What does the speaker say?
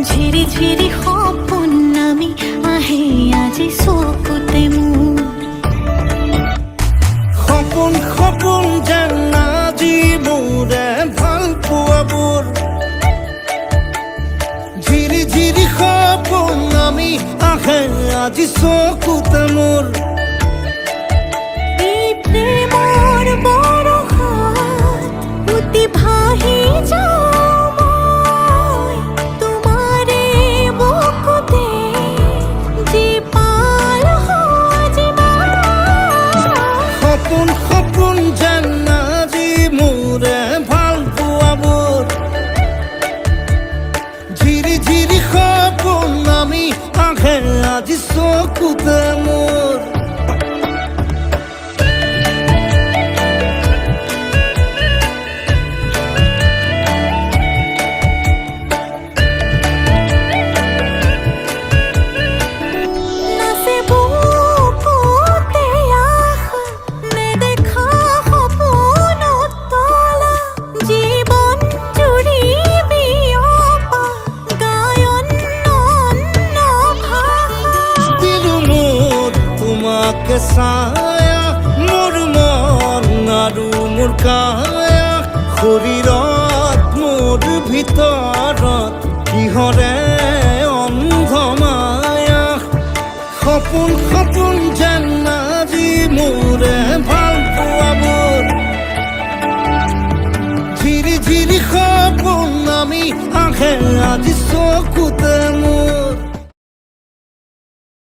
ঝিরি ঝিরি সপোন নামি আহে আজি চকুতে মোৰ সপোন সপোন যেন আজি মোৰে ভাল পোৱাবোৰ ঝিৰি ঝিৰি সপোন নামি আহে আজি চকুতে মোৰ এই প্ৰেমৰ বৰষাত উটি ভাহি যাওঁ মই তোমাৰে বুকুতে জীপাল সজিবা সপোন সপোন যেন আজি মোৰে ভাল পোৱাবোৰ ঝিৰি ঝিৰি সপোন নামি আহে আজি চকুতে মোৰ নাচে বুকুতে আশা নেদেখা সপোনত তলা জীৱন জুৰি বিয়পা গায়ন অন্য ভাষা দিলো মোৰ তোমাকে ছায়া মোৰ মন আৰু মোৰ কায়া শৰীৰত মোৰ ভিতৰত কিহৰে অন্ধ মায়া সপোন সপোন যেন আজি মোৰে ভাল পোৱাবোৰ ঝিৰি ঝিৰি সপোন নামি আহে আজি চকুতে মোৰ